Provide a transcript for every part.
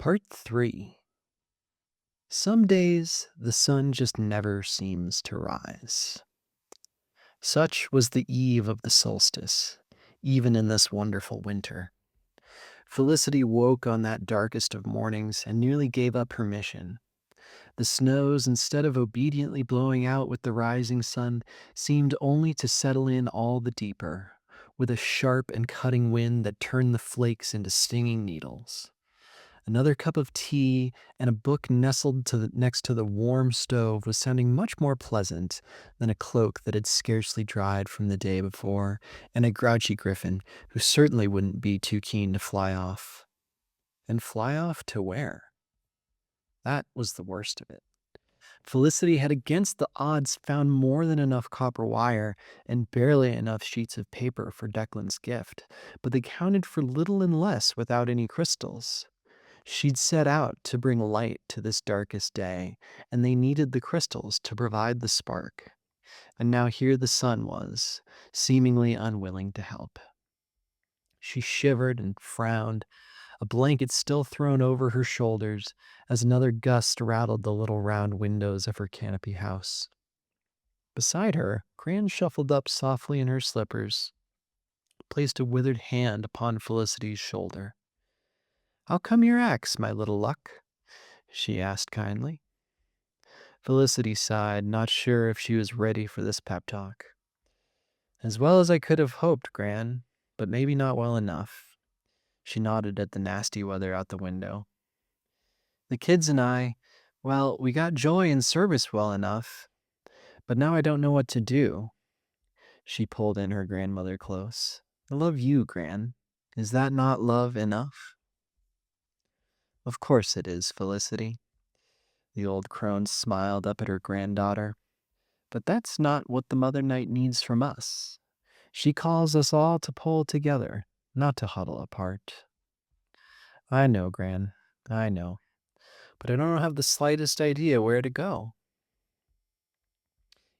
Part 3. Some days the sun just never seems to rise. Such was the eve of the solstice, even in this wonderful winter. Felicity woke on that darkest of mornings and nearly gave up her mission. The snows, instead of obediently blowing out with the rising sun, seemed only to settle in all the deeper, with a sharp and cutting wind that turned the flakes into stinging needles. Another cup of tea and a book nestled next to the warm stove was sounding much more pleasant than a cloak that had scarcely dried from the day before, and a grouchy griffin who certainly wouldn't be too keen to fly off. And fly off to where? That was the worst of it. Felicity had against the odds found more than enough copper wire and barely enough sheets of paper for Declan's gift, but they counted for little and less without any crystals. She'd set out to bring light to this darkest day, and they needed the crystals to provide the spark. And now here the sun was, seemingly unwilling to help. She shivered and frowned, a blanket still thrown over her shoulders as another gust rattled the little round windows of her canopy house. Beside her, Gran shuffled up softly in her slippers, placed a withered hand upon Felicity's shoulder. "How come your axe, my little Luck?" she asked kindly. Felicity sighed, not sure if she was ready for this pep talk. "As well as I could have hoped, Gran, but maybe not well enough." She nodded at the nasty weather out the window. "The kids and I, well, we got joy in service well enough, but now I don't know what to do." She pulled in her grandmother close. "I love you, Gran. Is that not love enough?" "Of course it is, Felicity." The old crone smiled up at her granddaughter. "But that's not what the Mother Night needs from us. She calls us all to pull together, not to huddle apart." "I know, Gran. I know. But I don't have the slightest idea where to go."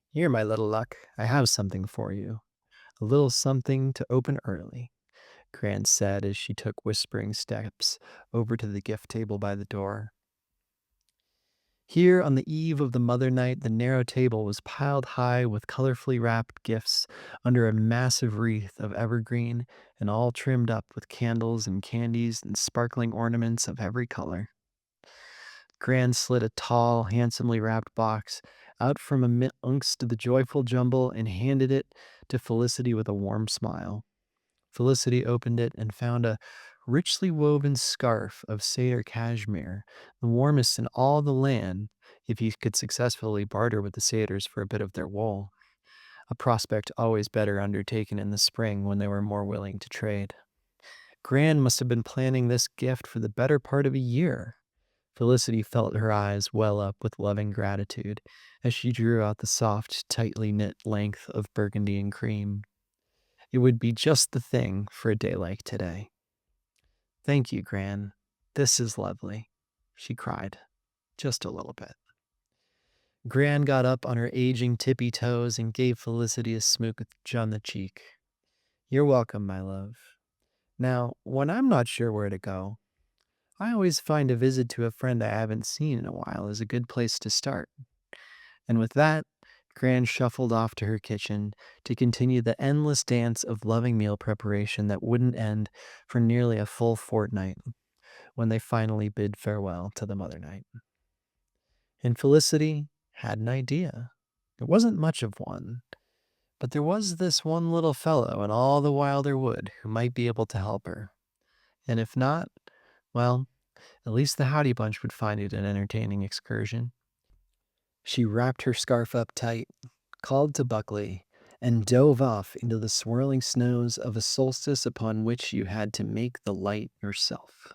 "Here, my little Luck, I have something for you. A little something to open early," Gran said as she took whispering steps over to the gift table by the door. Here, on the eve of the Mother Night, the narrow table was piled high with colorfully wrapped gifts under a massive wreath of evergreen and all trimmed up with candles and candies and sparkling ornaments of every color. Gran slid a tall, handsomely wrapped box out from amongst the joyful jumble and handed it to Felicity with a warm smile. Felicity opened it and found a richly woven scarf of satyr cashmere, the warmest in all the land if he could successfully barter with the satyrs for a bit of their wool, a prospect always better undertaken in the spring when they were more willing to trade. Gran must have been planning this gift for the better part of a year. Felicity felt her eyes well up with loving gratitude as she drew out the soft, tightly knit length of burgundy and cream. It would be just the thing for a day like today. "Thank you, Gran. This is lovely," she cried, just a little bit. Gran got up on her aging tippy toes and gave Felicity a smooch on the cheek. "You're welcome, my love. Now, when I'm not sure where to go, I always find a visit to a friend I haven't seen in a while is a good place to start." And with that, Gran shuffled off to her kitchen to continue the endless dance of loving meal preparation that wouldn't end for nearly a full fortnight when they finally bid farewell to the Mother Night. And Felicity had an idea. It wasn't much of one, but there was this one little fellow in all the wilder wood who might be able to help her. And if not, well, at least the Howdy Bunch would find it an entertaining excursion. She wrapped her scarf up tight, called to Buckley, and dove off into the swirling snows of a solstice upon which you had to make the light yourself.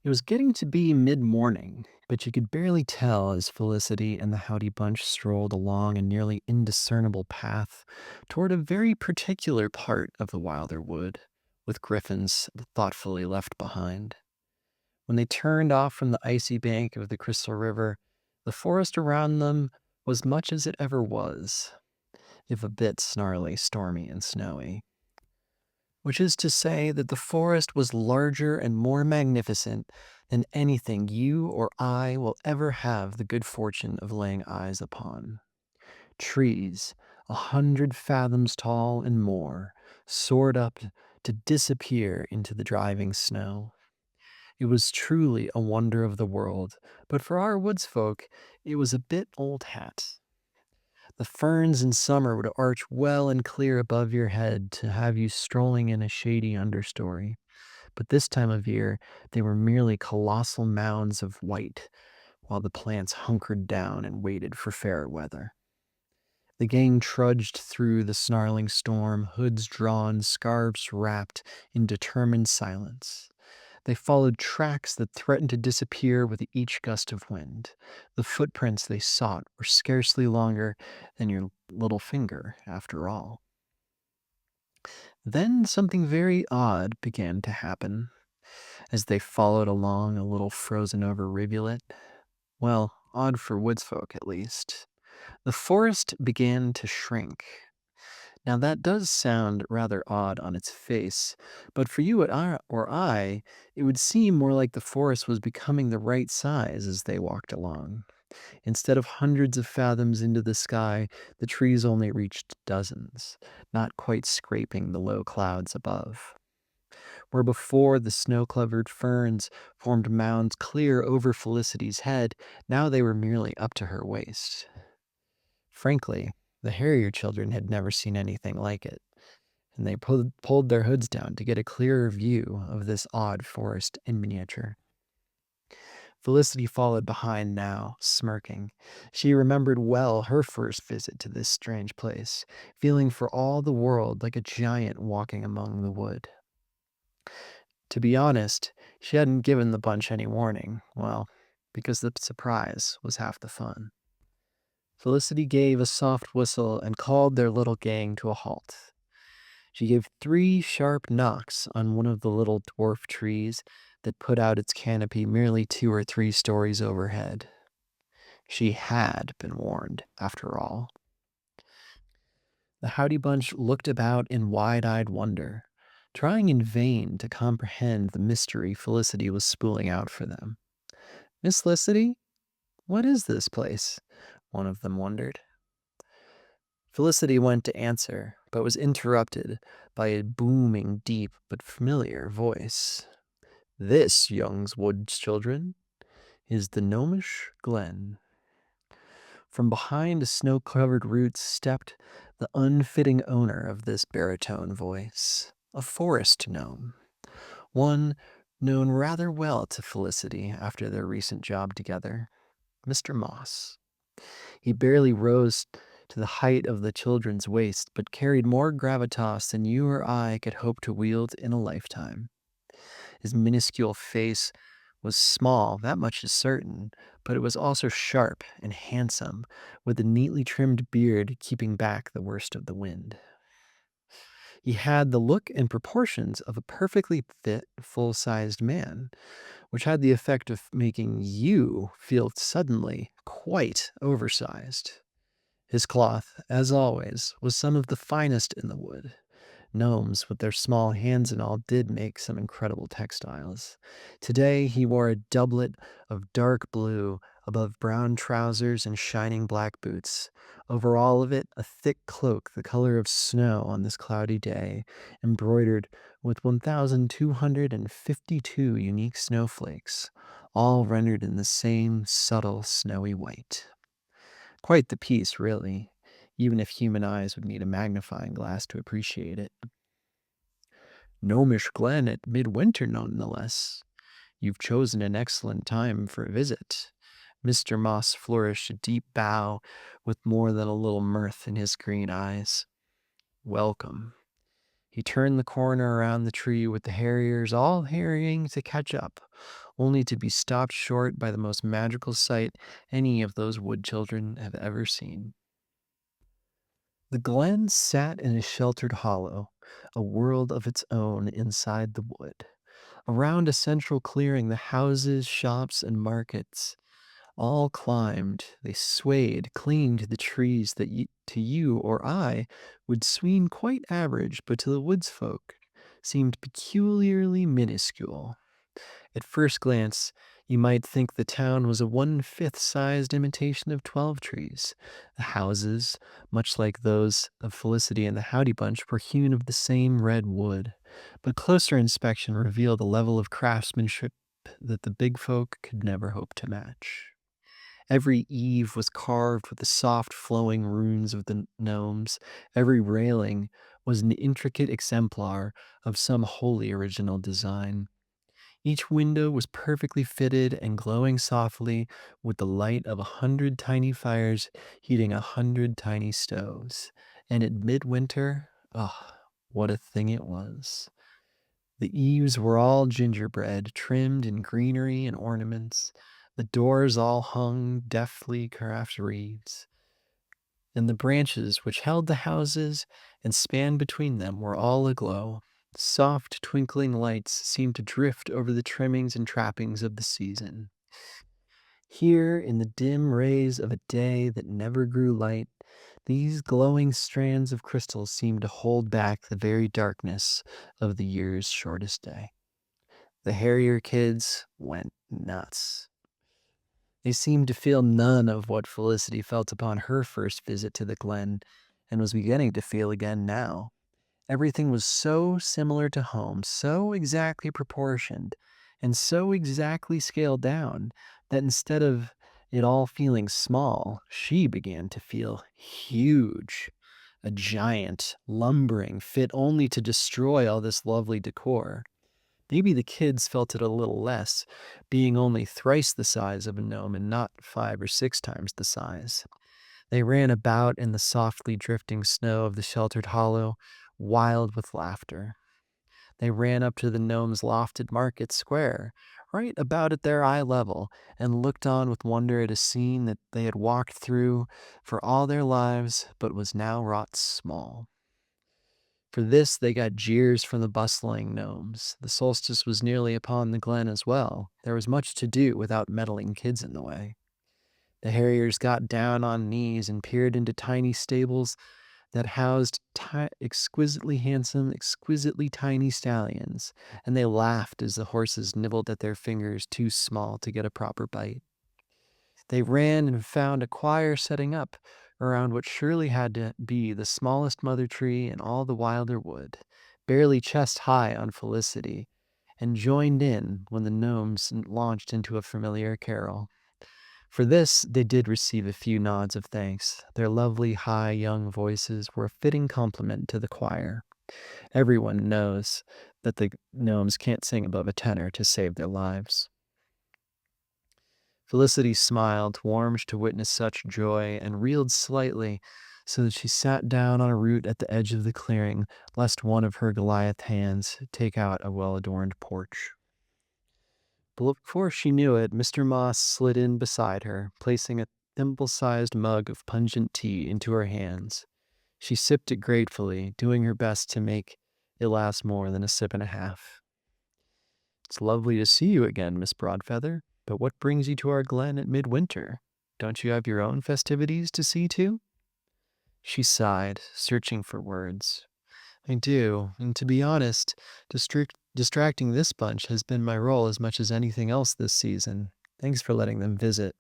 It was getting to be mid-morning, but you could barely tell as Felicity and the Howdy Bunch strolled along a nearly indiscernible path toward a very particular part of the wilder wood, with griffins thoughtfully left behind. When they turned off from the icy bank of the Crystal River, the forest around them was much as it ever was, if a bit snarly, stormy, and snowy. Which is to say that the forest was larger and more magnificent and anything you or I will ever have the good fortune of laying eyes upon. Trees, 100 fathoms tall and more, soared up to disappear into the driving snow. It was truly a wonder of the world, but for our woods folk, it was a bit old hat. The ferns in summer would arch well and clear above your head to have you strolling in a shady understory, but this time of year they were merely colossal mounds of white, while the plants hunkered down and waited for fairer weather. The gang trudged through the snarling storm, hoods drawn, scarves wrapped, in determined silence. They followed tracks that threatened to disappear with each gust of wind. The footprints they sought were scarcely longer than your little finger, after all. Then something very odd began to happen as they followed along a little frozen over rivulet. Well, odd for woods folk at least. The forest began to shrink. Now that does sound rather odd on its face, but for you or I, it would seem more like the forest was becoming the right size as they walked along. Instead of hundreds of fathoms into the sky, the trees only reached dozens, not quite scraping the low clouds above. Where before the snow-covered ferns formed mounds clear over Felicity's head, now they were merely up to her waist. Frankly, the Harrier children had never seen anything like it, and they pulled their hoods down to get a clearer view of this odd forest in miniature. Felicity followed behind now, smirking. She remembered well her first visit to this strange place, feeling for all the world like a giant walking among the wood. To be honest, she hadn't given the bunch any warning, well, because the surprise was half the fun. Felicity gave a soft whistle and called their little gang to a halt. She gave 3 sharp knocks on one of the little dwarf trees that put out its canopy merely 2 or 3 stories overhead. She had been warned, after all. The Howdy Bunch looked about in wide-eyed wonder, trying in vain to comprehend the mystery Felicity was spooling out for them. "Miss Felicity, what is this place?" one of them wondered. Felicity went to answer, but was interrupted by a booming, deep, but familiar voice. "This, young woods children, is the Gnomish Glen." From behind snow-covered roots stepped the unfitting owner of this baritone voice, a forest gnome, one known rather well to Felicity after their recent job together, Mr. Moss. He barely rose to the height of the children's waist, but carried more gravitas than you or I could hope to wield in a lifetime. His minuscule face was small, that much is certain, but it was also sharp and handsome, with a neatly trimmed beard keeping back the worst of the wind. He had the look and proportions of a perfectly fit, full-sized man, which had the effect of making you feel suddenly quite oversized. His cloth, as always, was some of the finest in the wood. Gnomes, with their small hands and all, did make some incredible textiles. Today he wore a doublet of dark blue above brown trousers and shining black boots. Over all of it, a thick cloak the color of snow on this cloudy day, embroidered with 1,252 unique snowflakes, all rendered in the same subtle snowy white. Quite the piece, really, even if human eyes would need a magnifying glass to appreciate it. Gnomish Glen at Midwinter, nonetheless. You've chosen an excellent time for a visit. Mr. Moss flourished a deep bow with more than a little mirth in his green eyes. Welcome. He turned the corner around the tree with the harriers all harrying to catch up, only to be stopped short by the most magical sight any of those wood children have ever seen. The glen sat in a sheltered hollow, a world of its own inside the wood. Around a central clearing, the houses, shops, and markets all climbed. They swayed, clinging to the trees that to you or I would seem quite average, but to the woods folk seemed peculiarly minuscule. At first glance, you might think the town was a one-fifth sized imitation of 12 trees. The houses, much like those of Felicity and the Howdy Bunch, were hewn of the same red wood. But closer inspection revealed a level of craftsmanship that the big folk could never hope to match. Every eave was carved with the soft flowing runes of the gnomes. Every railing was an intricate exemplar of some wholly original design. Each window was perfectly fitted and glowing softly with the light of 100 tiny fires heating 100 tiny stoves. And at midwinter, oh, what a thing it was. The eaves were all gingerbread, trimmed in greenery and ornaments. The doors all hung deftly carved wreaths, and the branches which held the houses and spanned between them were all aglow. Soft twinkling lights seemed to drift over the trimmings and trappings of the season. Here, in the dim rays of a day that never grew light, these glowing strands of crystal seemed to hold back the very darkness of the year's shortest day. The Harrier kids went nuts. They seemed to feel none of what Felicity felt upon her first visit to the Glen, and was beginning to feel again now. Everything was so similar to home, so exactly proportioned, and so exactly scaled down, that instead of it all feeling small, she began to feel huge. A giant, lumbering, fit only to destroy all this lovely decor. Maybe the kids felt it a little less, being only thrice the size of a gnome and not 5 or 6 times the size. They ran about in the softly drifting snow of the sheltered hollow, wild with laughter. They ran up to the gnome's lofted market square, right about at their eye level, and looked on with wonder at a scene that they had walked through for all their lives, but was now wrought small. For this they got jeers from the bustling gnomes. The solstice was nearly upon the glen as well. There was much to do without meddling kids in the way. The harriers got down on knees and peered into tiny stables that housed exquisitely handsome, exquisitely tiny stallions, and they laughed as the horses nibbled at their fingers too small to get a proper bite. They ran and found a choir setting up around what surely had to be the smallest mother tree in all the wilder wood, barely chest high on Felicity, and joined in when the gnomes launched into a familiar carol. For this, they did receive a few nods of thanks. Their lovely, high, young voices were a fitting complement to the choir. Everyone knows that the gnomes can't sing above a tenor to save their lives. Felicity smiled, warmed to witness such joy, and reeled slightly so that she sat down on a root at the edge of the clearing, lest one of her Goliath hands take out a well-adorned porch. But before she knew it, Mr. Moss slid in beside her, placing a thimble-sized mug of pungent tea into her hands. She sipped it gratefully, doing her best to make it last more than a sip and a half. "It's lovely to see you again, Miss Broadfeather, but what brings you to our glen at midwinter? Don't you have your own festivities to see to?" She sighed, searching for words. "I do, and to be honest, distracting this bunch has been my role as much as anything else this season. Thanks for letting them visit."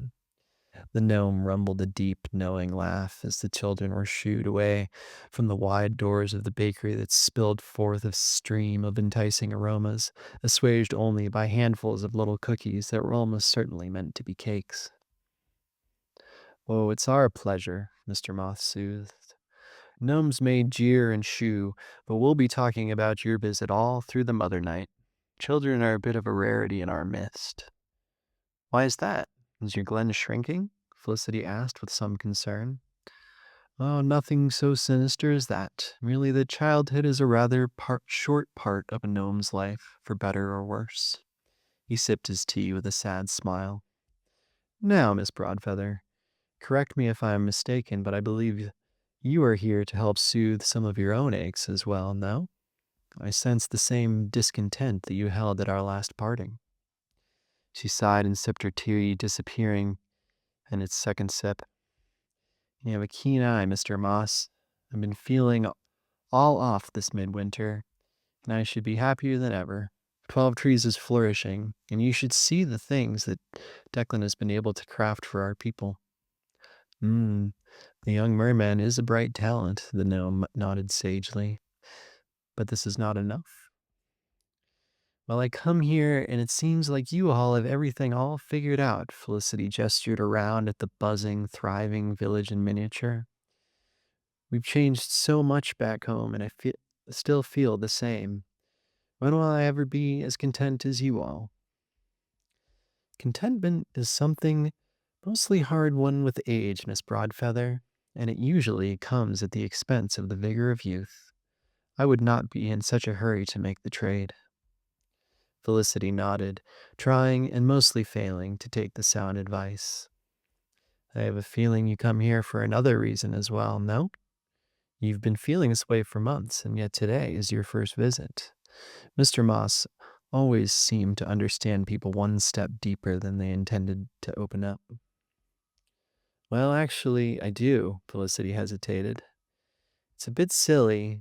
The gnome rumbled a deep, knowing laugh as the children were shooed away from the wide doors of the bakery that spilled forth a stream of enticing aromas, assuaged only by handfuls of little cookies that were almost certainly meant to be cakes. "Oh, it's our pleasure," Mr. Moth soothed. "Gnomes may jeer and shoo, but we'll be talking about your visit all through the mother night. Children are a bit of a rarity in our midst." "Why is that? Is your glen shrinking?" Felicity asked with some concern. "Oh, nothing so sinister as that. Merely that childhood is a rather short part of a gnome's life, for better or worse." He sipped his tea with a sad smile. "Now, Miss Broadfeather, correct me if I am mistaken, but I believe you are here to help soothe some of your own aches as well, no? I sense the same discontent that you held at our last parting." She sighed and sipped her tea, disappearing in its second sip. "You have a keen eye, Mr. Moss. I've been feeling all off this midwinter, and I should be happier than ever. 12 Trees is flourishing, and you should see the things that Declan has been able to craft for our people. The young merman is a bright talent, the gnome nodded sagely. But this is not enough. Well, I come here and it seems like you all have everything all figured out. Felicity gestured around at the buzzing, thriving village in miniature. We've changed so much back home, and still feel the same. When will I ever be as content as you all? Contentment is something mostly hard won with age, Miss Broadfeather, and it usually comes at the expense of the vigor of youth. I would not be in such a hurry to make the trade. Felicity nodded, trying and mostly failing to take the sound advice. I have a feeling you come here for another reason as well, no? You've been feeling this way for months, and yet today is your first visit. Mr. Moss always seemed to understand people one step deeper than they intended to open up. Well, actually, I do, Felicity hesitated. It's a bit silly,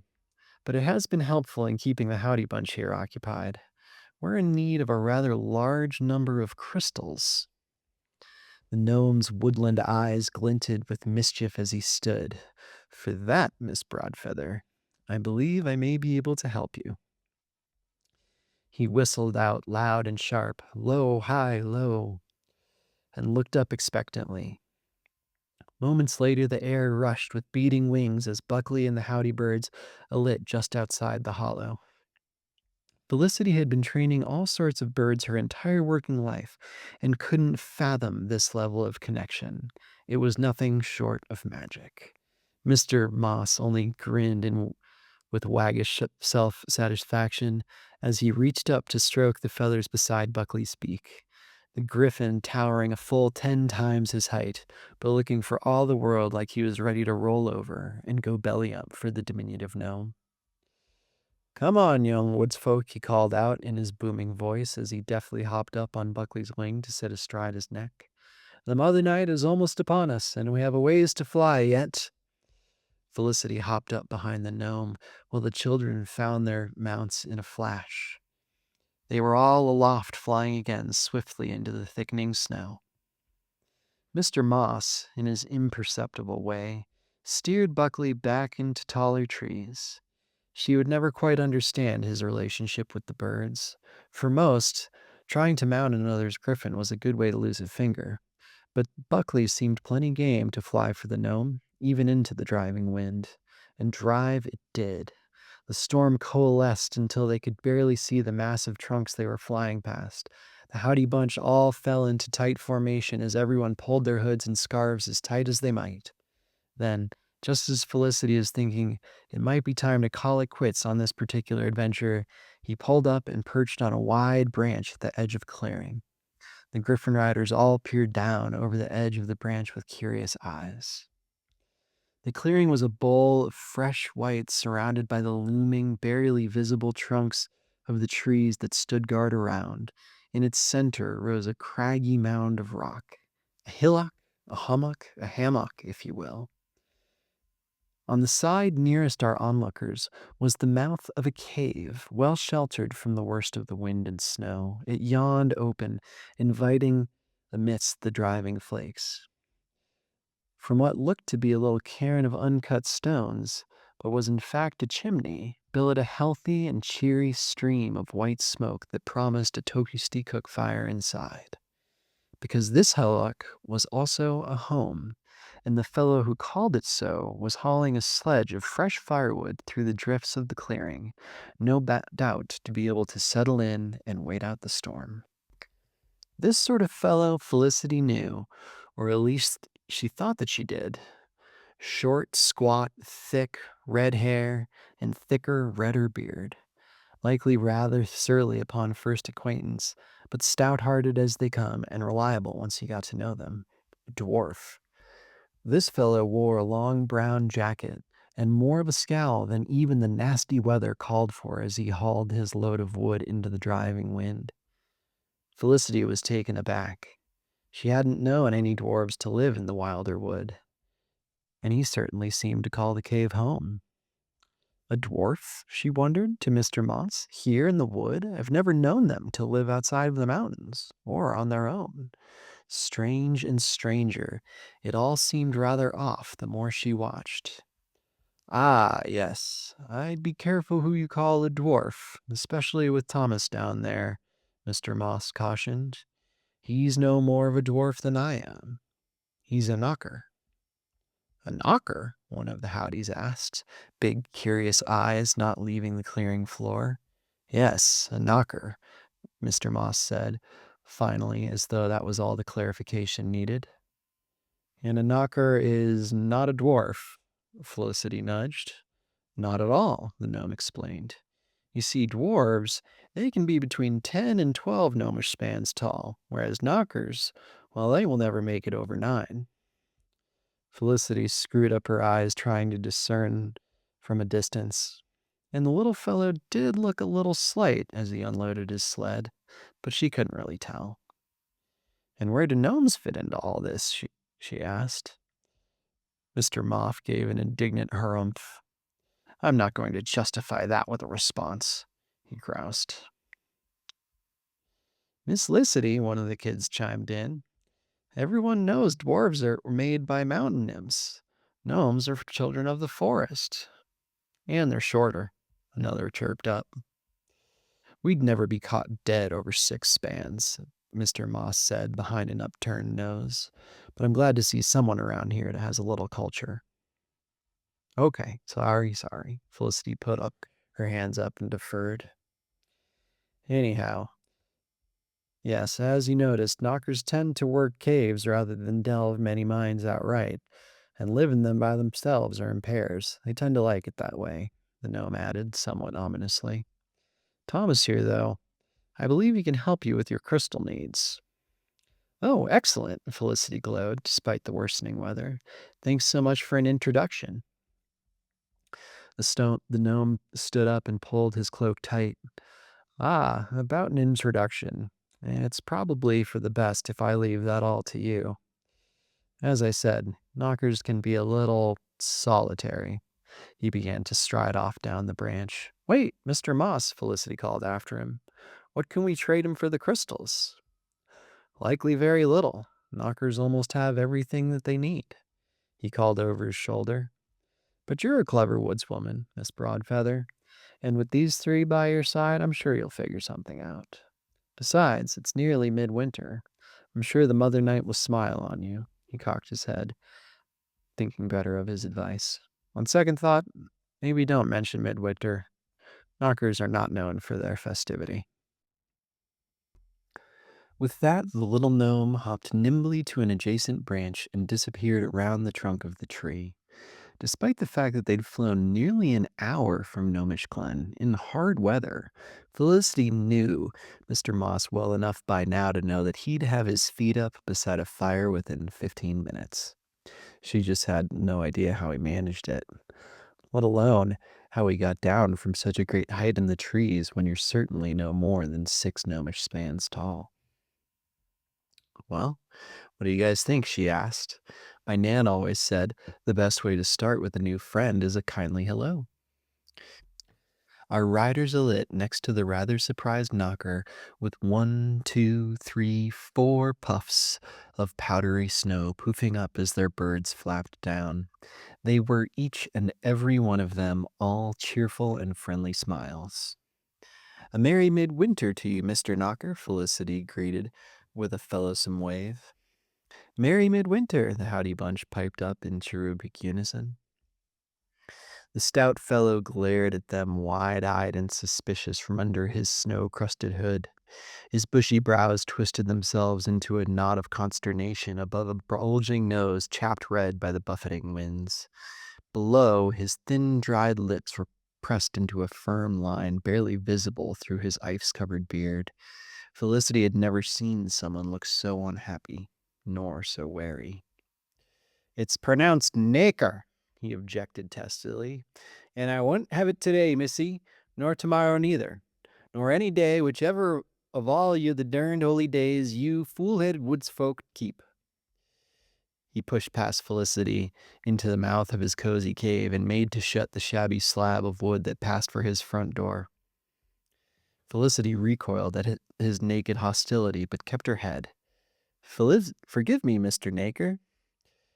but it has been helpful in keeping the Howdy Bunch here occupied. We're in need of a rather large number of crystals. The gnome's woodland eyes glinted with mischief as he stood. For that, Miss Broadfeather, I believe I may be able to help you. He whistled out loud and sharp, low, high, low, and looked up expectantly. Moments later, the air rushed with beating wings as Buckley and the Howdy birds alit just outside the hollow. Felicity had been training all sorts of birds her entire working life and couldn't fathom this level of connection. It was nothing short of magic. Mr. Moss only grinned with waggish self-satisfaction as he reached up to stroke the feathers beside Buckley's beak. The griffin towering a full 10 times his height, but looking for all the world like he was ready to roll over and go belly up for the diminutive gnome. "Come on, young woodsfolk," he called out in his booming voice as he deftly hopped up on Buckley's wing to sit astride his neck. "The mother night is almost upon us, and we have a ways to fly yet." Felicity hopped up behind the gnome, while the children found their mounts in a flash. They were all aloft, flying again swiftly into the thickening snow. Mr. Moss, in his imperceptible way, steered Buckley back into taller trees. She would never quite understand his relationship with the birds. For most, trying to mount another's griffin was a good way to lose a finger. But Buckley seemed plenty game to fly for the gnome, even into the driving wind. And drive it did. The storm coalesced until they could barely see the massive trunks they were flying past. The Howdy Bunch all fell into tight formation as everyone pulled their hoods and scarves as tight as they might. Then, just as Felicity is thinking it might be time to call it quits on this particular adventure, he pulled up and perched on a wide branch at the edge of a clearing. The Griffin Riders all peered down over the edge of the branch with curious eyes. The clearing was a bowl of fresh white surrounded by the looming, barely visible trunks of the trees that stood guard around. In its center rose a craggy mound of rock. A hillock, a hummock, a hammock, if you will. On the side nearest our onlookers was the mouth of a cave, well sheltered from the worst of the wind and snow. It yawned open, inviting amidst the driving flakes. From what looked to be a little cairn of uncut stones, but was in fact a chimney, billowed a healthy and cheery stream of white smoke that promised a toasty cook fire inside. Because this hillock was also a home, and the fellow who called it so was hauling a sledge of fresh firewood through the drifts of the clearing, no doubt to be able to settle in and wait out the storm. This sort of fellow Felicity knew, or at least she thought that she did. Short, squat, thick, red hair, and thicker, redder beard. Likely rather surly upon first acquaintance, but stout-hearted as they come and reliable once you got to know them. A dwarf. This fellow wore a long brown jacket and more of a scowl than even the nasty weather called for as he hauled his load of wood into the driving wind. Felicity was taken aback. She hadn't known any dwarves to live in the wilder wood, and he certainly seemed to call the cave home. A dwarf? She wondered to Mr. Moss. Here in the wood? I've never known them to live outside of the mountains or on their own. Strange and stranger. It all seemed rather off the more she watched. Ah, yes. I'd be careful who you call a dwarf, especially with Thomas down there, Mr. Moss cautioned. He's no more of a dwarf than I am. He's a knocker. A knocker? One of the howdies asked, big, curious eyes not leaving the clearing floor. Yes, a knocker, Mr. Moss said, finally, as though that was all the clarification needed. And a knocker is not a dwarf, Felicity nudged. Not at all, the gnome explained. You see, dwarves, they can be between 10 and 12 gnomish spans tall, whereas knockers, well, they will never make it over 9. Felicity screwed up her eyes trying to discern from a distance, and the little fellow did look a little slight as he unloaded his sled, but she couldn't really tell. And where do gnomes fit into all this? She asked. Mr. Moth gave an indignant harumph. I'm not going to justify that with a response, he groused. Miss Licity, one of the kids chimed in. Everyone knows dwarves are made by mountain nymphs. Gnomes are for children of the forest. And they're shorter, another chirped up. We'd never be caught dead over 6 spans, Mr. Moss said behind an upturned nose. But I'm glad to see someone around here that has a little culture. Okay, sorry. Felicity put up her hands up and deferred. Anyhow, yes, as you noticed, knockers tend to work caves rather than delve many mines outright, and live in them by themselves or in pairs. They tend to like it that way, the gnome added, somewhat ominously. Thomas here, though. I believe he can help you with your crystal needs. Oh, excellent, Felicity glowed, despite the worsening weather. Thanks so much for an introduction. The gnome stood up and pulled his cloak tight. Ah, about an introduction. It's probably for the best if I leave that all to you. As I said, knockers can be a little solitary. He began to stride off down the branch. Wait, Mr. Moss, Felicity called after him. What can we trade him for the crystals? Likely very little. Knockers almost have everything that they need. He called over his shoulder. But you're a clever woodswoman, Miss Broadfeather, and with these 3 by your side, I'm sure you'll figure something out. Besides, it's nearly midwinter. I'm sure the Mother Night will smile on you. He cocked his head, thinking better of his advice. On second thought, maybe don't mention midwinter. Knockers are not known for their festivity. With that, the little gnome hopped nimbly to an adjacent branch and disappeared around the trunk of the tree. Despite the fact that they'd flown nearly an hour from Gnomish Glen in hard weather, Felicity knew Mr. Moss well enough by now to know that he'd have his feet up beside a fire within 15 minutes. She just had no idea how he managed it, let alone how he got down from such a great height in the trees when you're certainly no more than 6 gnomish spans tall. Well, what do you guys think? She asked. My Nan always said the best way to start with a new friend is a kindly hello. Our riders alit next to the rather surprised knocker with 1, 2, 3, 4 puffs of powdery snow poofing up as their birds flapped down. They were each and every one of them all cheerful and friendly smiles. A merry midwinter to you, Mr. Knocker, Felicity greeted with a fellowsome wave. Merry midwinter, the howdy bunch piped up in cherubic unison. The stout fellow glared at them wide-eyed and suspicious from under his snow-crusted hood. His bushy brows twisted themselves into a knot of consternation above a bulging nose chapped red by the buffeting winds. Below, his thin, dried lips were pressed into a firm line barely visible through his ice-covered beard. Felicity had never seen someone look so unhappy, nor so wary. It's pronounced naker, he objected testily, and I wouldn't have it today, missy, nor tomorrow neither, nor any day whichever of all you the derned holy days you fool-headed woods folk keep. He pushed past Felicity into the mouth of his cozy cave and made to shut the shabby slab of wood that passed for his front door. Felicity recoiled at his naked hostility, but kept her head. Forgive me, Mr. Naker,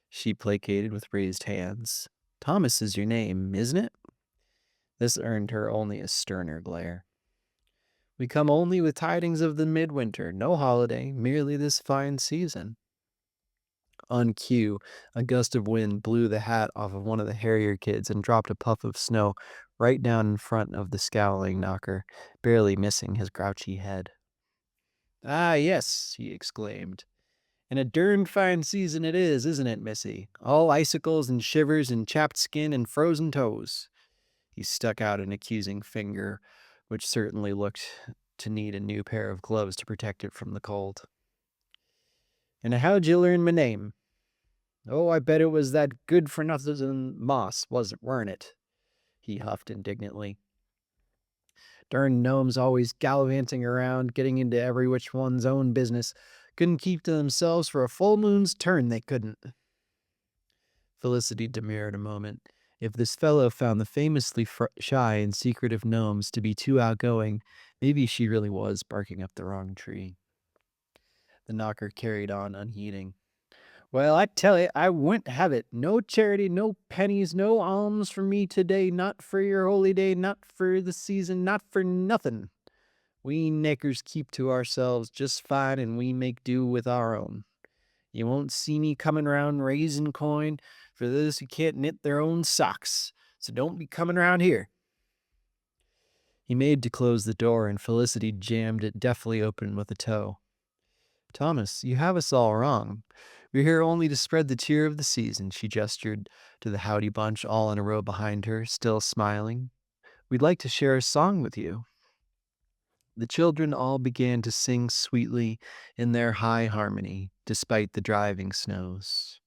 she placated with raised hands. Thomas is your name, isn't it? This earned her only a sterner glare. We come only with tidings of the midwinter, no holiday, merely this fine season. On cue, a gust of wind blew the hat off of one of the Harrier kids and dropped a puff of snow right down in front of the scowling knocker, barely missing his grouchy head. Ah, yes, he exclaimed. And a derned fine season it is, isn't it, Missy? All icicles and shivers and chapped skin and frozen toes. He stuck out an accusing finger, which certainly looked to need a new pair of gloves to protect it from the cold. And how'd you learn my name? Oh, I bet it was that good-for-nothing moss, weren't it? He huffed indignantly. Darn gnomes always gallivanting around, getting into every which one's own business. Couldn't keep to themselves for a full moon's turn, they couldn't. Felicity demurred a moment. If this fellow found the famously shy and secretive gnomes to be too outgoing, maybe she really was barking up the wrong tree. The knocker carried on unheeding. Well, I tell you, I wouldn't have it. No charity, no pennies, no alms for me today, not for your holy day, not for the season, not for nothing. We niggers keep to ourselves just fine, and we make do with our own. You won't see me coming round raising coin for those who can't knit their own socks, so don't be coming round here. He made to close the door, and Felicity jammed it deftly open with a toe. Thomas, you have us all wrong. We're here only to spread the cheer of the season, she gestured to the howdy bunch all in a row behind her, still smiling. We'd like to share a song with you. The children all began to sing sweetly in their high harmony, despite the driving snows.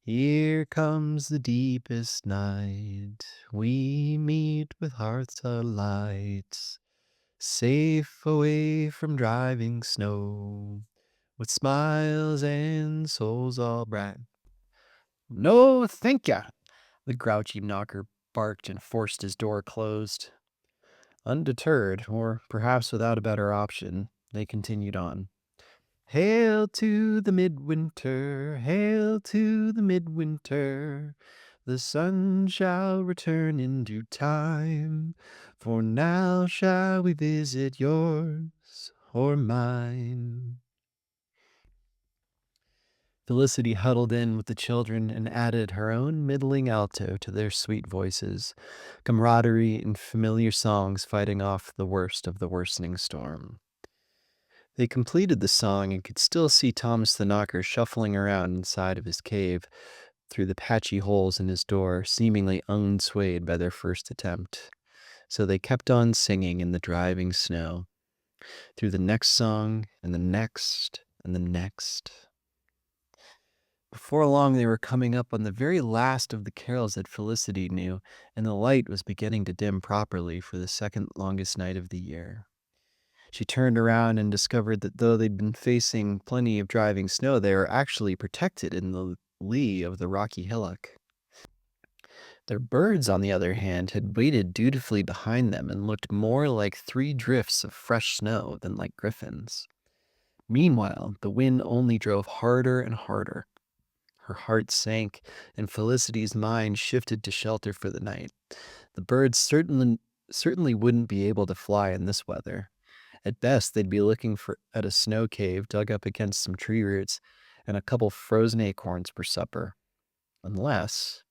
Here comes the deepest night, we meet with hearts alight, safe away from driving snow, with smiles and souls all bright. No, thank ya, the grouchy knocker barked and forced his door closed. Undeterred, or perhaps without a better option, they continued on. Hail to the midwinter, hail to the midwinter. The sun shall return in due time, for now shall we visit yours or mine. Felicity huddled in with the children and added her own middling alto to their sweet voices, camaraderie and familiar songs fighting off the worst of the worsening storm. They completed the song and could still see Thomas the Knocker shuffling around inside of his cave through the patchy holes in his door, seemingly unswayed by their first attempt. So they kept on singing in the driving snow, through the next song and the next and the next. Before long, they were coming up on the very last of the carols that Felicity knew, and the light was beginning to dim properly for the second longest night of the year. She turned around and discovered that though they'd been facing plenty of driving snow, they were actually protected in the lee of the rocky hillock. Their birds, on the other hand, had waited dutifully behind them and looked more like 3 drifts of fresh snow than like griffins. Meanwhile, the wind only drove harder and harder. Her heart sank, and Felicity's mind shifted to shelter for the night. The birds certainly wouldn't be able to fly in this weather. At best, they'd be looking at a snow cave dug up against some tree roots and a couple frozen acorns for supper. Unless,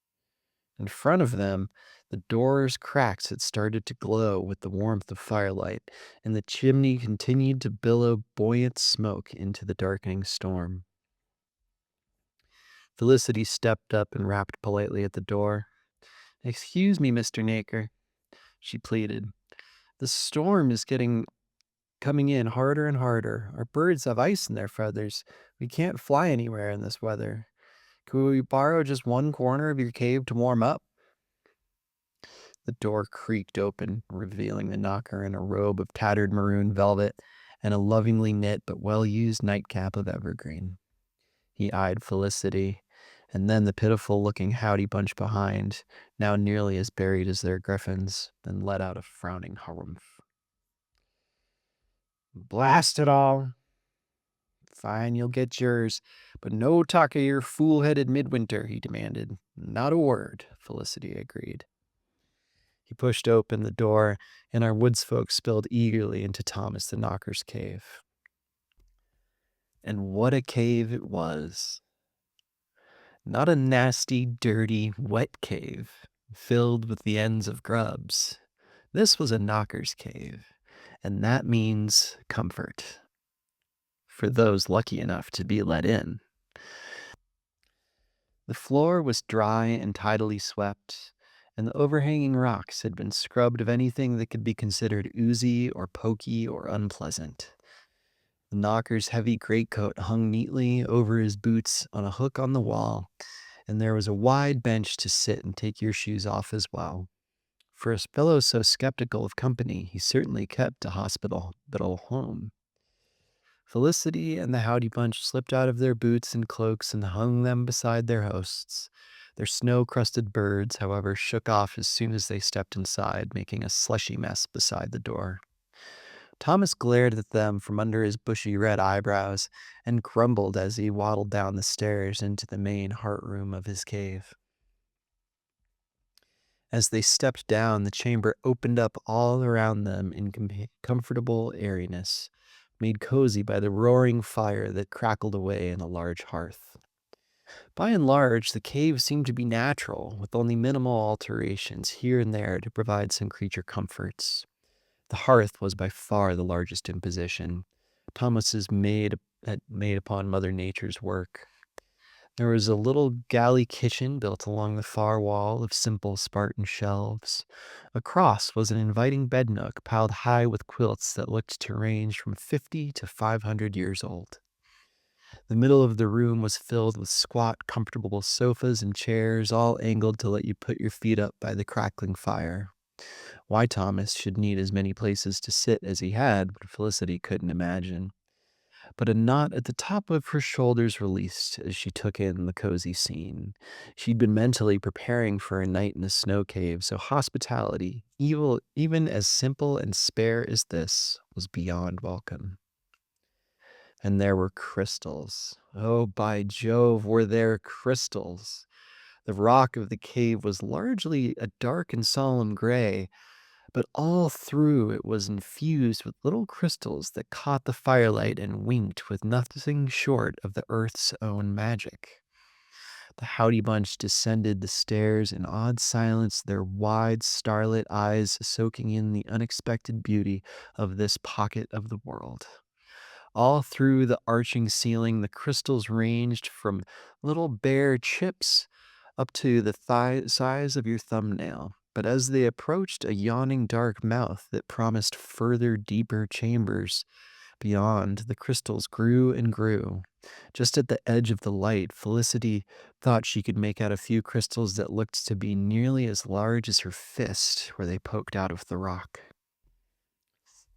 in front of them, the door's cracks had started to glow with the warmth of firelight, and the chimney continued to billow buoyant smoke into the darkening storm. Felicity stepped up and rapped politely at the door. Excuse me, Mr. Naker, she pleaded. The storm is coming in harder and harder. Our birds have ice in their feathers. We can't fly anywhere in this weather. Could we borrow just one corner of your cave to warm up? The door creaked open, revealing the knocker in a robe of tattered maroon velvet and a lovingly knit but well-used nightcap of evergreen. He eyed Felicity, and then the pitiful-looking Howdy Bunch behind, now nearly as buried as their griffins, then let out a frowning harumph. "Blast it all! Fine, you'll get yours, but no talk of your fool-headed Midwinter," he demanded. "Not a word," Felicity agreed. He pushed open the door, and our woods folk spilled eagerly into Thomas the Knocker's cave. And what a cave it was! Not a nasty, dirty, wet cave filled with the ends of grubs. This was a Knocker's cave, and that means comfort for those lucky enough to be let in. The floor was dry and tidily swept, and the overhanging rocks had been scrubbed of anything that could be considered oozy or pokey or unpleasant. The Knocker's heavy greatcoat hung neatly over his boots on a hook on the wall, and there was a wide bench to sit and take your shoes off as well. For a fellow so skeptical of company, he certainly kept a hospitable home. Felicity and the Howdy Bunch slipped out of their boots and cloaks and hung them beside their hosts. Their snow-crusted birds, however, shook off as soon as they stepped inside, making a slushy mess beside the door. Thomas glared at them from under his bushy red eyebrows and grumbled as he waddled down the stairs into the main heart room of his cave. As they stepped down, the chamber opened up all around them in comfortable airiness, made cozy by the roaring fire that crackled away in a large hearth. By and large, the cave seemed to be natural, with only minimal alterations here and there to provide some creature comforts. The hearth was by far the largest imposition. Thomas's had made upon Mother Nature's work. There was a little galley kitchen built along the far wall of simple Spartan shelves. Across was an inviting bed nook piled high with quilts that looked to range from 50 to 500 years old. The middle of the room was filled with squat, comfortable sofas and chairs, all angled to let you put your feet up by the crackling fire. Why Thomas should need as many places to sit as he had, Felicity couldn't imagine. But a knot at the top of her shoulders released as she took in the cozy scene. She'd been mentally preparing for a night in a snow cave, so hospitality, even as simple and spare as this, was beyond welcome. And there were crystals. Oh, by Jove, were there crystals! The rock of the cave was largely a dark and solemn gray, but all through it was infused with little crystals that caught the firelight and winked with nothing short of the earth's own magic. The Howdy Bunch descended the stairs in odd silence, their wide, starlit eyes soaking in the unexpected beauty of this pocket of the world. All through the arching ceiling, the crystals ranged from little bare chips up to the size of your thumbnail. But as they approached a yawning dark mouth that promised further, deeper chambers beyond, the crystals grew and grew. Just at the edge of the light, Felicity thought she could make out a few crystals that looked to be nearly as large as her fist where they poked out of the rock.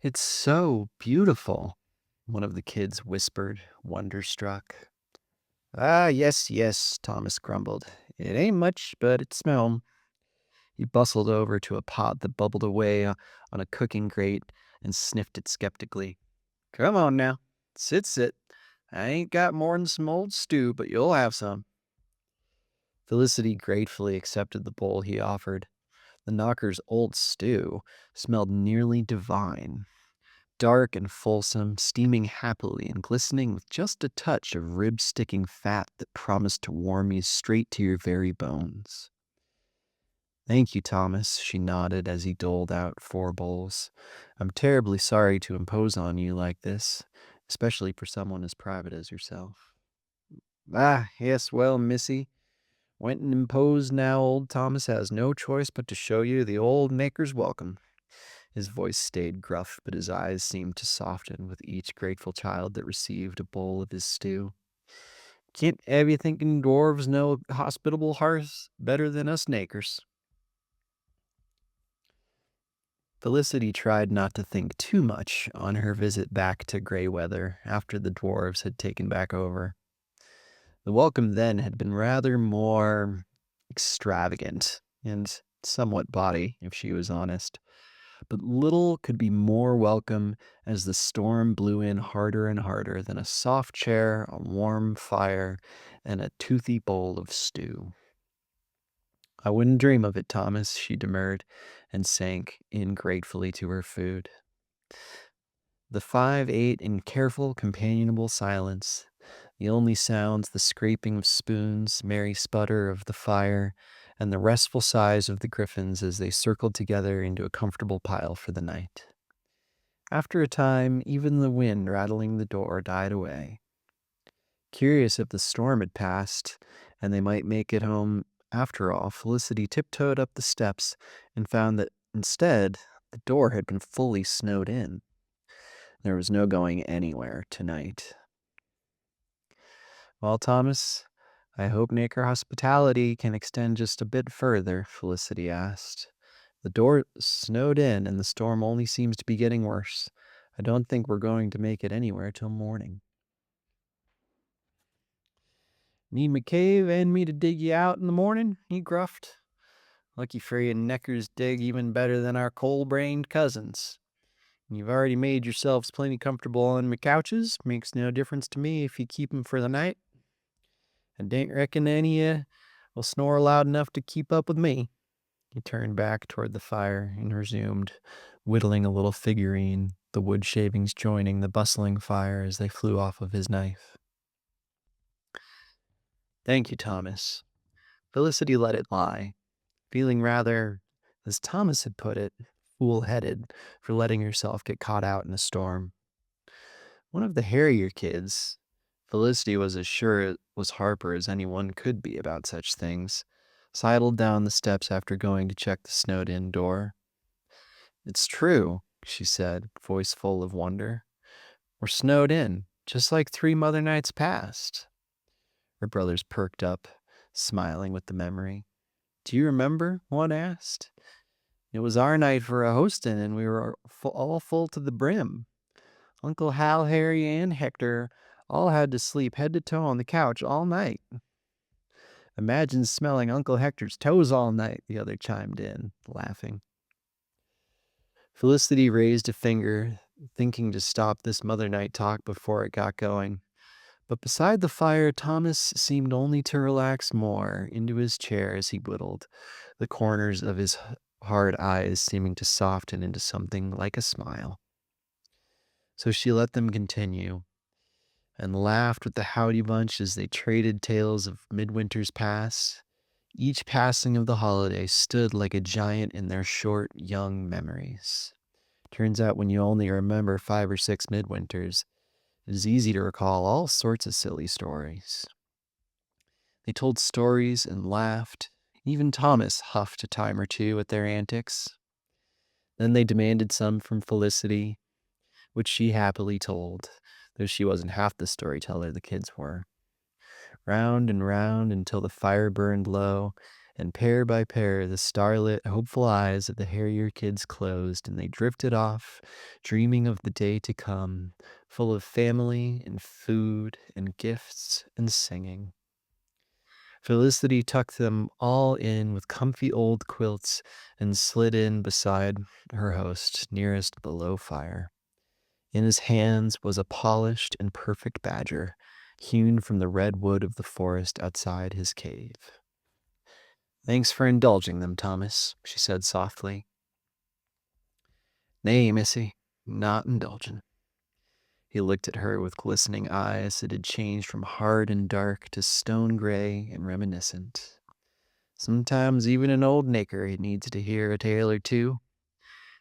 "It's so beautiful," one of the kids whispered, wonderstruck. "Ah, yes, yes," Thomas grumbled. "It ain't much, but it smells." He bustled over to a pot that bubbled away on a cooking grate and sniffed it skeptically. "Come on now. Sit. I ain't got more'n some old stew, but you'll have some." Felicity gratefully accepted the bowl he offered. The Knocker's old stew smelled nearly divine. Dark and fulsome, steaming happily and glistening with just a touch of rib-sticking fat that promised to warm you straight to your very bones. "Thank you, Thomas," she nodded as he doled out 4 bowls. "I'm terribly sorry to impose on you like this, especially for someone as private as yourself." "Ah, yes, well, missy, went and imposed now old Thomas has no choice but to show you the old maker's welcome." His voice stayed gruff, but his eyes seemed to soften with each grateful child that received a bowl of his stew. "Can't have you thinking dwarves know hospitable hearths better than us nakers." Felicity tried not to think too much on her visit back to Grey Weather after the dwarves had taken back over. The welcome then had been rather more extravagant and somewhat bawdy, if she was honest. But little could be more welcome as the storm blew in harder and harder than a soft chair, a warm fire, and a toothy bowl of stew. I wouldn't dream of it, Thomas, she demurred, and sank in gratefully to her food. The five ate in careful, companionable silence, the only sounds the scraping of spoons, merry sputter of the fire, and the restful sighs of the griffins as they circled together into a comfortable pile for the night. After a time, even the wind rattling the door died away. Curious if the storm had passed and they might make it home after all, Felicity tiptoed up the steps and found that instead, the door had been fully snowed in. There was no going anywhere tonight. Well, Thomas, I hope Naker hospitality can extend just a bit further, Felicity asked. The door snowed in and the storm only seems to be getting worse. I don't think we're going to make it anywhere till morning. Need my cave and me to dig you out in the morning? He gruffed. Lucky for you, Neckers dig even better than our coal-brained cousins. You've already made yourselves plenty comfortable on my couches. Makes no difference to me if you keep 'em for the night. I don't reckon any of you will snore loud enough to keep up with me. He turned back toward the fire and resumed whittling a little figurine, the wood shavings joining the bustling fire as they flew off of his knife. Thank you, Thomas. Felicity let it lie, feeling rather, as Thomas had put it, fool-headed for letting herself get caught out in a storm. One of the Harrier kids, Felicity was as sure it was Harper as anyone could be about such things, sidled down the steps after going to check the snowed-in door. It's true, she said, voice full of wonder. We're snowed in, just like 3 Mother Nights past. Her brothers perked up, smiling with the memory. Do you remember? One asked. It was our night for a hostin', and we were all full to the brim. Uncle Hal, Harry, and Hector all had to sleep head to toe on the couch all night. Imagine smelling Uncle Hector's toes all night, the other chimed in, laughing. Felicity raised a finger, thinking to stop this Mother Night talk before it got going. But beside the fire, Thomas seemed only to relax more into his chair as he whittled, the corners of his hard eyes seeming to soften into something like a smile. So she let them continue, and laughed with the Howdy Bunch as they traded tales of Midwinter's past. Each passing of the holiday stood like a giant in their short, young memories. Turns out when you only remember 5 or 6 Midwinters, it is easy to recall all sorts of silly stories. They told stories and laughed. Even Thomas huffed a time or two at their antics. Then they demanded some from Felicity, which she happily told, though she wasn't half the storyteller the kids were. Round and round until the fire burned low, and pair by pair the starlit, hopeful eyes of the Harrier kids closed, and they drifted off, dreaming of the day to come, full of family and food and gifts and singing. Felicity tucked them all in with comfy old quilts and slid in beside her host, nearest the low fire. In his hands was a polished and perfect badger, hewn from the red wood of the forest outside his cave. Thanks for indulging them, Thomas, she said softly. Nay, missy, not indulgin'. He looked at her with glistening eyes that had changed from hard and dark to stone gray and reminiscent. Sometimes even an old naker needs to hear a tale or two.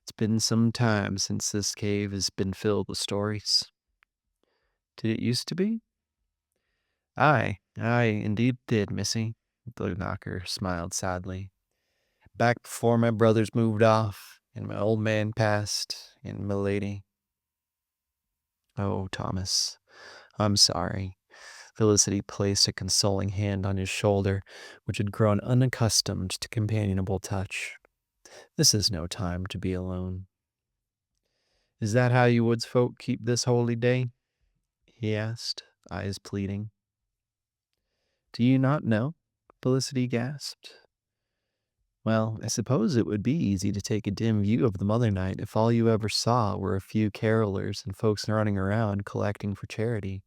It's been some time since this cave has been filled with stories. Did it used to be? Aye, indeed did, missy. The knocker smiled sadly. Back before my brothers moved off, and my old man passed, and my lady. Oh, Thomas, I'm sorry. Felicity placed a consoling hand on his shoulder, which had grown unaccustomed to companionable touch. This is no time to be alone. Is that how you woods folk keep this holy day? He asked, eyes pleading. Do you not know? Felicity gasped. Well, I suppose it would be easy to take a dim view of the Mother Night if all you ever saw were a few carolers and folks running around collecting for charity,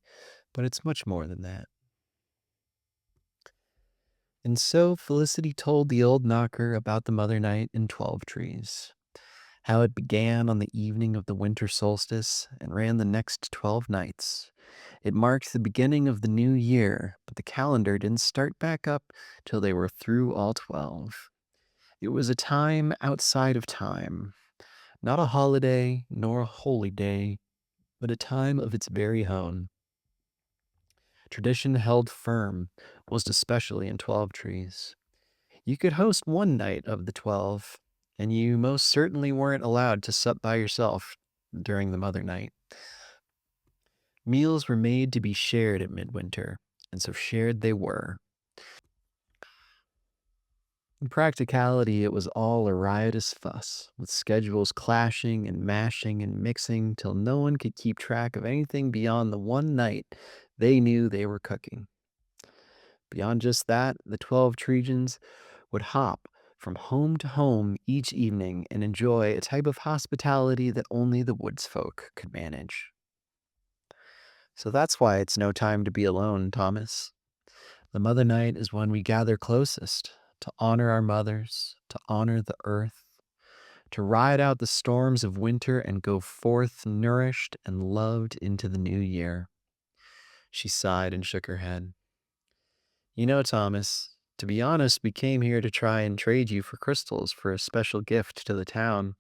but it's much more than that. And so Felicity told the old knocker about the Mother Night in 12 Trees, how it began on the evening of the winter solstice and ran the next 12 nights. It marked the beginning of the new year, but the calendar didn't start back up till they were through all 12. It was a time outside of time, not a holiday nor a holy day, but a time of its very own. Tradition held firm, most especially in 12 Trees. You could host one night of the 12, and you most certainly weren't allowed to sup by yourself during the Mother Night. Meals were made to be shared at Midwinter, and so shared they were. In practicality, it was all a riotous fuss, with schedules clashing and mashing and mixing till no one could keep track of anything beyond the one night they knew they were cooking. Beyond just that, the 12 Trojans would hop from home to home each evening and enjoy a type of hospitality that only the woods folk could manage. So that's why it's no time to be alone, Thomas. The Mother Night is when we gather closest to honor our mothers, to honor the earth, to ride out the storms of winter and go forth nourished and loved into the new year. She sighed and shook her head. You know, Thomas, to be honest, we came here to try and trade you for crystals for a special gift to the town.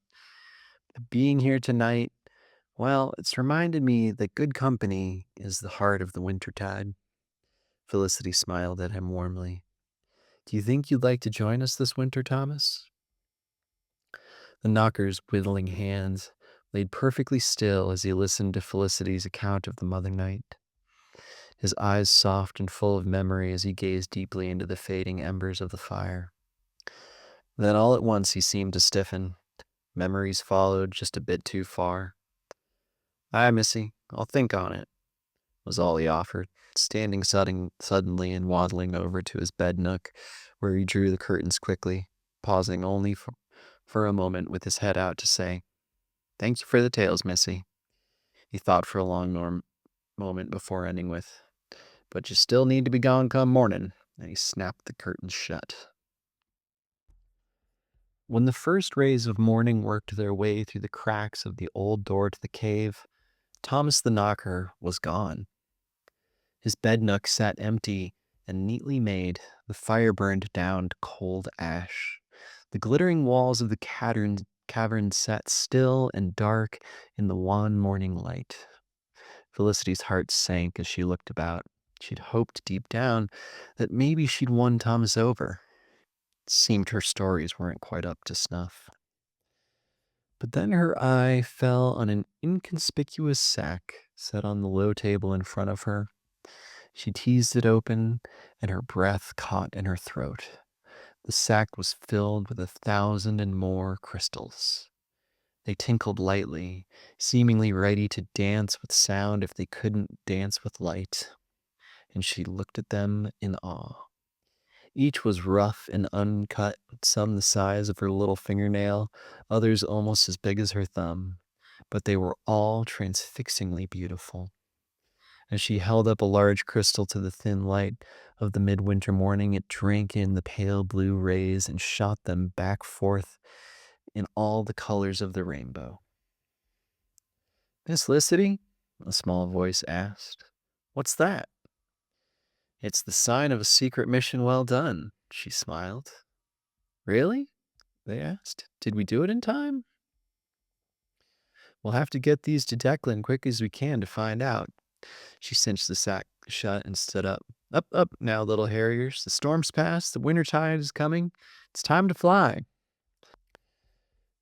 Being here tonight, well, it's reminded me that good company is the heart of the wintertide. Felicity smiled at him warmly. Do you think you'd like to join us this winter, Thomas? The knocker's whittling hands laid perfectly still as he listened to Felicity's account of the Mother Night, his eyes soft and full of memory as he gazed deeply into the fading embers of the fire. Then all at once he seemed to stiffen. Memories followed just a bit too far. Aye, missy, I'll think on it, was all he offered, standing suddenly and waddling over to his bed nook, where he drew the curtains quickly, pausing only for a moment with his head out to say, Thank you for the tales, missy. He thought for a long moment before ending with, But you still need to be gone come morning, and he snapped the curtains shut. When the first rays of morning worked their way through the cracks of the old door to the cave, Thomas the Knocker was gone. His bed nook sat empty and neatly made, the fire burned down to cold ash. The glittering walls of the cavern sat still and dark in the wan morning light. Felicity's heart sank as she looked about. She'd hoped deep down that maybe she'd won Thomas over. It seemed her stories weren't quite up to snuff. But then her eye fell on an inconspicuous sack set on the low table in front of her. She teased it open, and her breath caught in her throat. The sack was filled with 1,000 and more crystals. They tinkled lightly, seemingly ready to dance with sound if they couldn't dance with light, and she looked at them in awe. Each was rough and uncut, some the size of her little fingernail, others almost as big as her thumb, but they were all transfixingly beautiful. As she held up a large crystal to the thin light of the midwinter morning, it drank in the pale blue rays and shot them back forth in all the colors of the rainbow. Miss Felicity, a small voice asked, What's that? It's the sign of a secret mission well done, she smiled. Really? They asked. Did we do it in time? We'll have to get these to Declan quick as we can to find out. She cinched the sack shut and stood up. Up, up now, little harriers. The storm's past. The winter tide is coming. It's time to fly.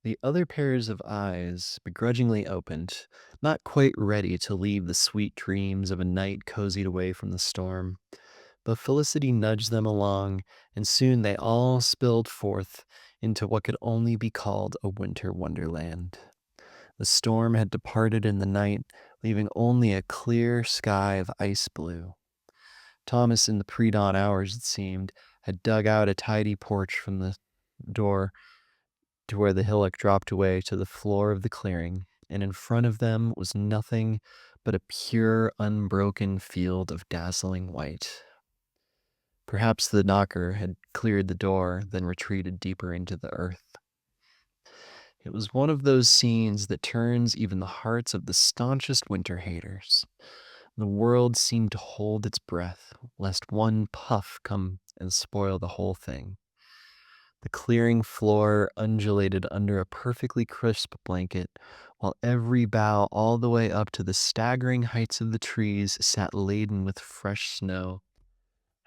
The other pairs of eyes begrudgingly opened, not quite ready to leave the sweet dreams of a night cozied away from the storm. But Felicity nudged them along, and soon they all spilled forth into what could only be called a winter wonderland. The storm had departed in the night, leaving only a clear sky of ice blue. Thomas, in the pre-dawn hours, it seemed, had dug out a tidy porch from the door to where the hillock dropped away to the floor of the clearing, and in front of them was nothing but a pure, unbroken field of dazzling white. Perhaps the knocker had cleared the door, then retreated deeper into the earth. It was one of those scenes that turns even the hearts of the staunchest winter haters. The world seemed to hold its breath, lest one puff come and spoil the whole thing. The clearing floor undulated under a perfectly crisp blanket, while every bough all the way up to the staggering heights of the trees sat laden with fresh snow,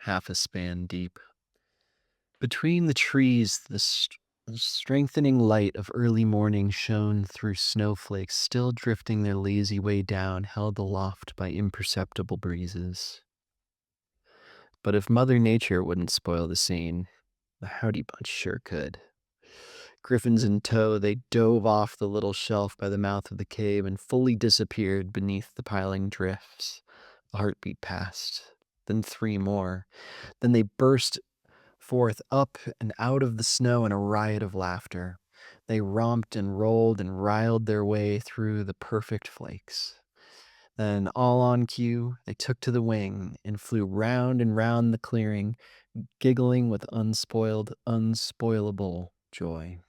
half a span deep. Between the trees, the strengthening light of early morning shone through snowflakes still drifting their lazy way down, held aloft by imperceptible breezes. But if Mother Nature wouldn't spoil the scene, the Howdy Bunch sure could. Griffins in tow, they dove off the little shelf by the mouth of the cave and fully disappeared beneath the piling drifts. A heartbeat passed, then three more. Then they burst forth up and out of the snow in a riot of laughter. They romped and rolled and riled their way through the perfect flakes. Then, all on cue, they took to the wing and flew round and round the clearing, giggling with unspoilable joy.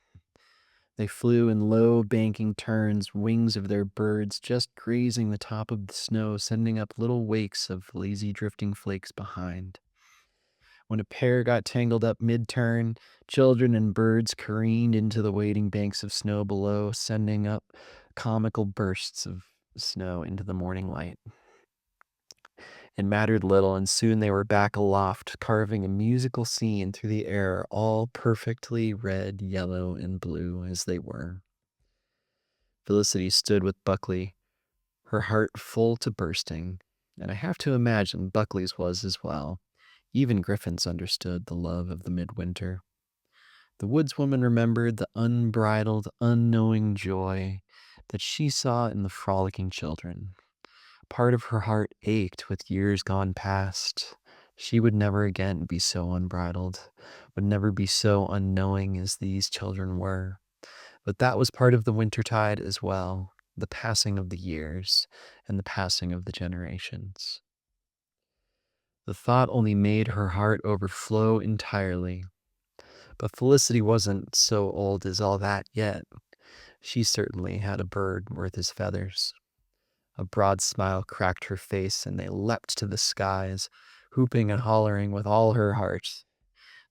They flew in low banking turns, wings of their birds just grazing the top of the snow, sending up little wakes of lazy drifting flakes behind. When a pair got tangled up mid-turn, children and birds careened into the waiting banks of snow below, sending up comical bursts of snow into the morning light. It mattered little, and soon they were back aloft, carving a musical scene through the air, all perfectly red, yellow, and blue as they were. Felicity stood with Buckley, her heart full to bursting, and I have to imagine Buckley's was as well. Even Griffins understood the love of the midwinter. The woodswoman remembered the unbridled, unknowing joy that she saw in the frolicking children. Part of her heart ached with years gone past. She would never again be so unbridled, would never be so unknowing as these children were. But that was part of the wintertide as well, the passing of the years and the passing of the generations. The thought only made her heart overflow entirely. But Felicity wasn't so old as all that yet. She certainly had a bird worth his feathers. A broad smile cracked her face, and they leapt to the skies, whooping and hollering with all her heart.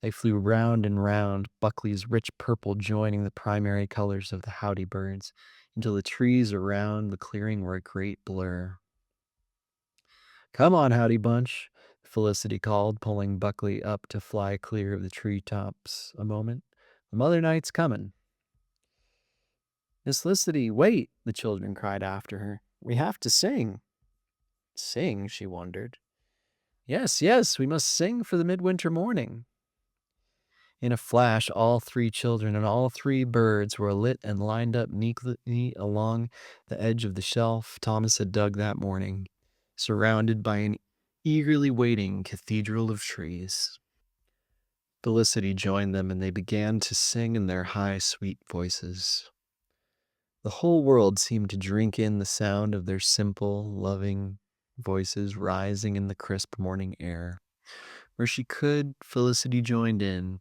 They flew round and round, Buckley's rich purple joining the primary colors of the howdy birds, until the trees around the clearing were a great blur. "Come on, Howdy Bunch," Felicity called, pulling Buckley up to fly clear of the treetops a moment. "The Mother Night's coming." "Miss Felicity, wait," the children cried after her. "We have to sing." Sing, she wondered. Yes, yes, we must sing for the midwinter morning. In a flash, all three children and all three birds were lit and lined up neatly along the edge of the shelf Thomas had dug that morning, surrounded by an eagerly waiting cathedral of trees. Felicity joined them, and they began to sing in their high, sweet voices. The whole world seemed to drink in the sound of their simple, loving voices rising in the crisp morning air. Where she could, Felicity joined in,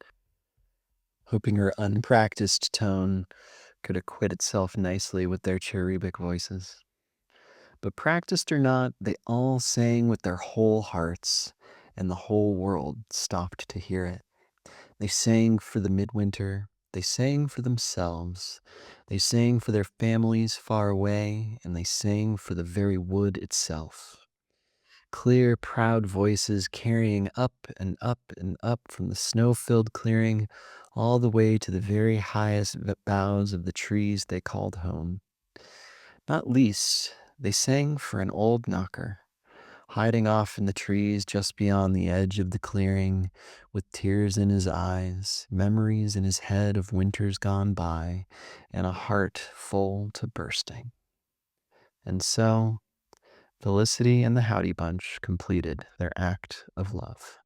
hoping her unpracticed tone could acquit itself nicely with their cherubic voices. But practiced or not, they all sang with their whole hearts, and the whole world stopped to hear it. They sang for the midwinter. They sang for themselves. They sang for their families far away, and they sang for the very wood itself. Clear, proud voices carrying up and up and up from the snow-filled clearing all the way to the very highest boughs of the trees they called home. Not least, they sang for an old knocker, hiding off in the trees just beyond the edge of the clearing, with tears in his eyes, memories in his head of winters gone by, and a heart full to bursting. And so, Felicity and the Howdy Bunch completed their act of love.